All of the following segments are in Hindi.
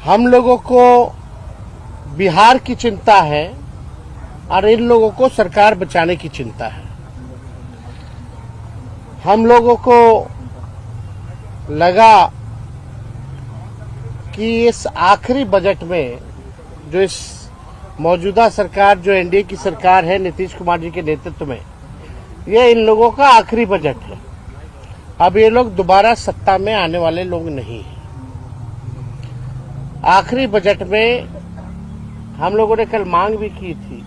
हम लोगों को बिहार की चिंता है और इन लोगों को सरकार बचाने की चिंता है। हम लोगों को लगा कि इस आखिरी बजट में जो इस मौजूदा सरकार जो एनडीए की सरकार है नीतीश कुमार जी के नेतृत्व में, ये इन लोगों का आखिरी बजट है। अब ये लोग दोबारा सत्ता में आने वाले लोग नहीं हैं। आखिरी बजट में हम लोगों ने कल मांग भी की थी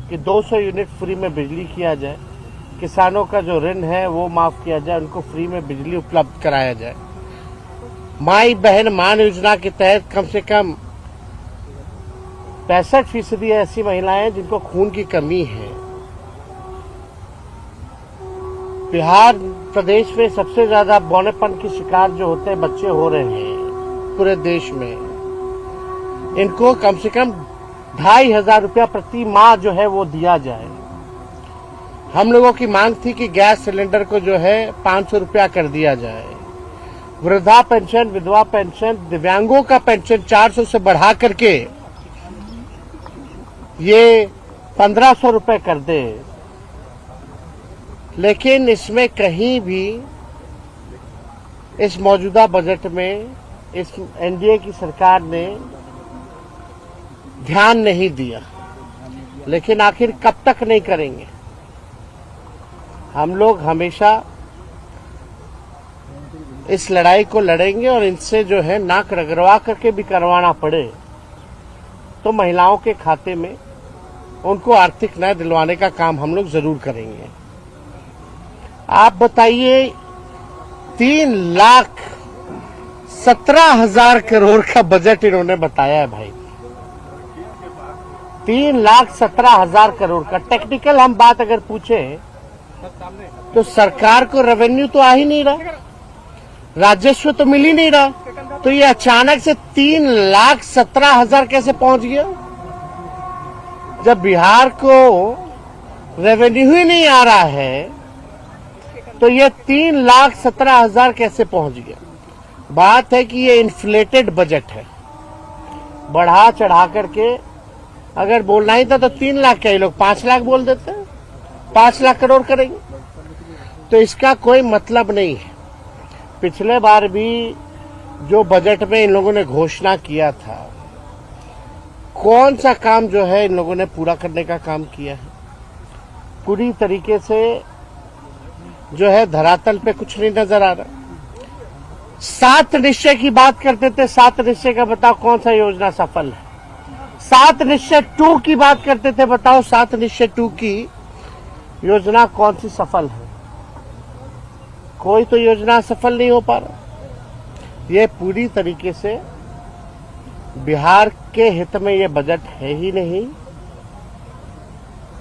कि 200 यूनिट फ्री में बिजली किया जाए, किसानों का जो ऋण है वो माफ किया जाए, उनको फ्री में बिजली उपलब्ध कराया जाए। माई बहन मान योजना के तहत कम से कम 65% ऐसी महिलाएं हैं जिनको खून की कमी है। बिहार प्रदेश में सबसे ज्यादा बौनेपन की शिकार जो होते हैं बच्चे हो रहे हैं पूरे देश में। इनको कम से कम 2,500 रुपया प्रति माह जो है वो दिया जाए। हम लोगों की मांग थी कि गैस सिलेंडर को जो है 500 रुपया कर दिया जाए। वृद्धा पेंशन, विधवा पेंशन, दिव्यांगों का पेंशन 400 से बढ़ा करके ये 1500 रुपए कर दे। लेकिन इसमें कहीं भी इस मौजूदा बजट में इस एनडीए की सरकार ने ध्यान नहीं दिया। लेकिन आखिर कब तक नहीं करेंगे? हम लोग हमेशा इस लड़ाई को लड़ेंगे और इनसे जो है नाक रगड़वा करके भी करवाना पड़े तो महिलाओं के खाते में उनको आर्थिक न्याय दिलवाने का काम हम लोग जरूर करेंगे। आप बताइए, 3,17,000 करोड़ का बजट इन्होंने बताया है भाई। 3,17,000 करोड़ का। टेक्निकल हम बात अगर पूछें तो सरकार को रेवेन्यू तो आ ही नहीं रहा, राजस्व तो मिल ही नहीं रहा, तो ये अचानक से 3,17,000 कैसे पहुंच गया? जब बिहार को रेवेन्यू ही नहीं आ रहा है तो ये 3,17,000 कैसे पहुंच गया? बात है कि ये इन्फ्लेटेड बजट है। बढ़ा चढ़ा करके अगर बोलना ही था तो 3 लाख क्या, ये लोग 5 लाख बोल देते हैं, 5 लाख करोड़ करेंगे। तो इसका कोई मतलब नहीं है। पिछले बार भी जो बजट में इन लोगों ने घोषणा किया था, कौन सा काम जो है इन लोगों ने पूरा करने का काम किया है? पूरी तरीके से जो है धरातल पे कुछ नहीं नजर आ रहा। 7 निश्चय की बात करते थे, 7 निश्चय का बताओ कौन सा योजना सफल है? 7 निश्चय 2 की बात करते थे, बताओ 7 निश्चय 2 की योजना कौन सी सफल है? कोई तो योजना सफल नहीं हो पा रहा। ये पूरी तरीके से बिहार के हित में ये बजट है ही नहीं।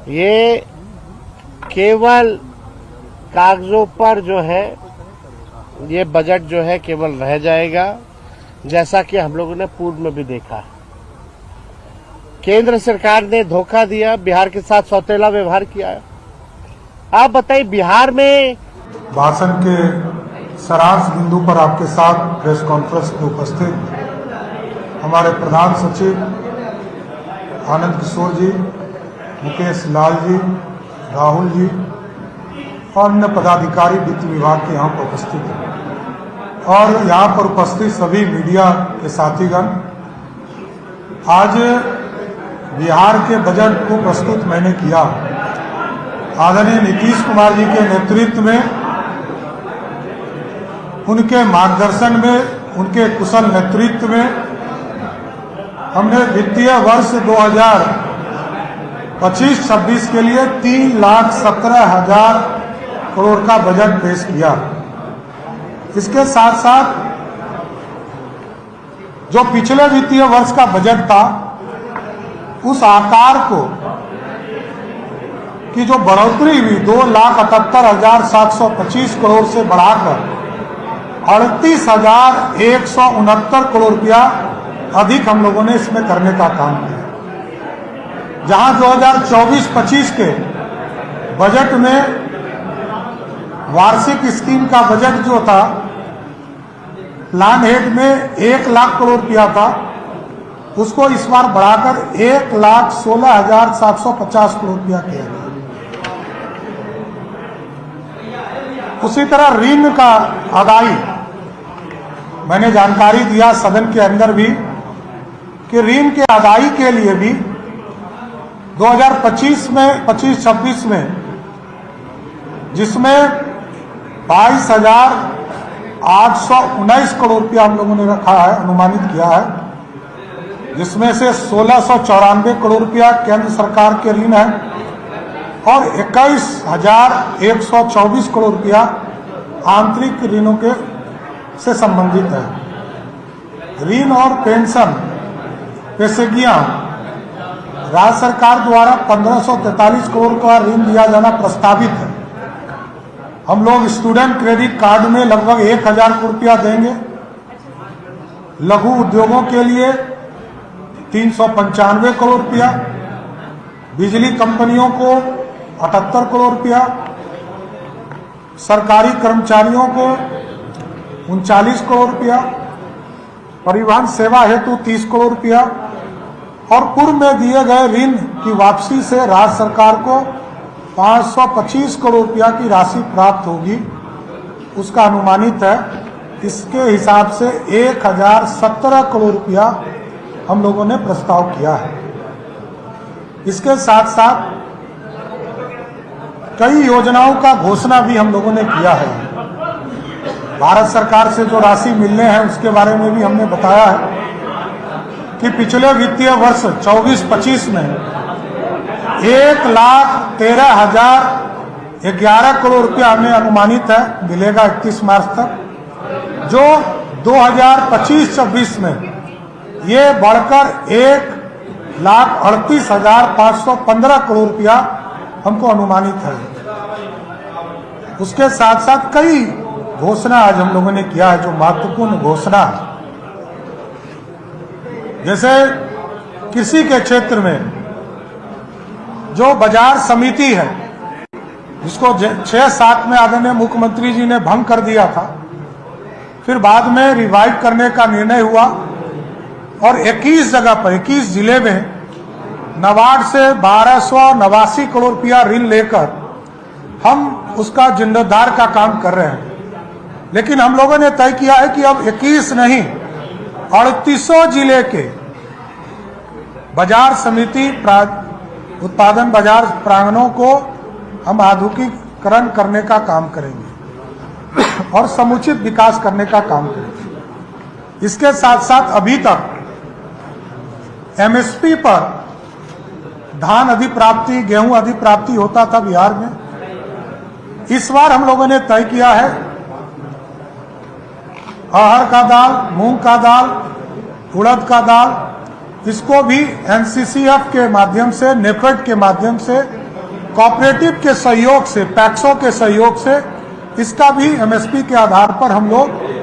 ये केवल कागजों पर जो है ये बजट जो है केवल रह जाएगा, जैसा कि हम लोगों ने पूर्व में भी देखा है। केंद्र सरकार ने धोखा दिया, बिहार के साथ सौतेला व्यवहार किया है। आप बताइए, बिहार में भाषण के सारांश बिंदु पर आपके साथ प्रेस कॉन्फ्रेंस में उपस्थित हमारे प्रधान सचिव आनंद किशोर जी, मुकेश लाल जी, राहुल जी और अन्य पदाधिकारी वित्त विभाग के यहाँ पर उपस्थित हैं और यहाँ पर उपस्थित सभी मीडिया के साथीगण। आज बिहार के बजट को प्रस्तुत मैंने किया। आदरणीय नीतीश कुमार जी के नेतृत्व में, उनके मार्गदर्शन में, उनके कुशल नेतृत्व में हमने वित्तीय वर्ष 2025-26 के लिए 3,17,000 करोड़ का बजट पेश किया। इसके साथ साथ जो पिछले वित्तीय वर्ष का बजट था उस आकार को की जो बढ़ोतरी हुई 2,78,725 करोड़ से बढ़ाकर 38,169 करोड़ रुपया अधिक हम लोगों ने इसमें करने का काम किया। जहां 2024-25 के बजट में वार्षिक स्कीम का बजट जो था प्लान हेड में 1 लाख करोड़ रुपया था, उसको इस बार बढ़ाकर 1,16,750 करोड़ रुपया किया गया। उसी तरह ऋण का अदाई, मैंने जानकारी दिया सदन के अंदर भी कि ऋण के अदाई के लिए भी 2025 में 25-26 में, जिसमें 22,819 करोड़ रुपया हम लोगों ने रखा है, अनुमानित किया है, जिसमें से 1,694 करोड़ रुपया केंद्र सरकार के ऋण है और 21,124 करोड़ रुपया आंतरिक ऋणों के से संबंधित है। ऋण और पेंशन पेशेगियां राज्य सरकार द्वारा 1,543 करोड़ का ऋण दिया जाना प्रस्तावित है। हम लोग स्टूडेंट क्रेडिट कार्ड में लगभग 1,000 करोड़ रुपया देंगे। लघु उद्योगों के लिए 395 करोड़ रुपया, बिजली कंपनियों को 78 करोड़ रुपया, सरकारी कर्मचारियों को 39 करोड़ रुपया, परिवहन सेवा हेतु 30 करोड़ रुपया और पूर्व में दिए गए ऋण की वापसी से राज्य सरकार को 525 करोड़ रुपया की राशि प्राप्त होगी, उसका अनुमानित है। इसके हिसाब से 1,017 करोड़ रुपया हम लोगों ने प्रस्ताव किया है। इसके साथ साथ कई योजनाओं का घोषणा भी हम लोगों ने किया है। भारत सरकार से जो राशि मिलने हैं उसके बारे में भी हमने बताया है कि पिछले वित्तीय वर्ष 24-25 में 1,13,011 करोड़ रुपया हमें अनुमानित है मिलेगा 31 मार्च तक, जो 2025-26 में ये बढ़कर 1,38,515 करोड़ रुपया हमको अनुमानित है। उसके साथ साथ कई घोषणा आज हम लोगों ने किया है जो महत्वपूर्ण घोषणा है, जैसे कृषि के क्षेत्र में जो बाजार समिति है जिसको 6-7 में आदरणीय मुख्यमंत्री जी ने भंग कर दिया था, फिर बाद में रिवाइव करने का निर्णय हुआ और 21 जगह पर 21 जिले में नाबार्ड से 1,289 करोड़ रुपया ऋण लेकर हम उसका जीर्णोद्धार का काम कर रहे हैं। लेकिन हम लोगों ने तय किया है कि अब 21 नहीं 38 जिले के बाजार समिति उत्पादन बाजार प्रांगणों को हम आधुनिकीकरण करने का काम करेंगे और समुचित विकास करने का काम करेंगे। इसके साथ साथ अभी तक एमएसपी पर धान अधिप्राप्ति, गेहूं अधिप्राप्ति होता था बिहार में। इस बार हम लोगों ने तय किया है अरहर का दाल, मूंग का दाल, उड़द का दाल, इसको भी एनसीसीएफ के माध्यम से, नेफेड के माध्यम से, कोऑपरेटिव के सहयोग से, पैक्सों के सहयोग से इसका भी एमएसपी के आधार पर हम लोग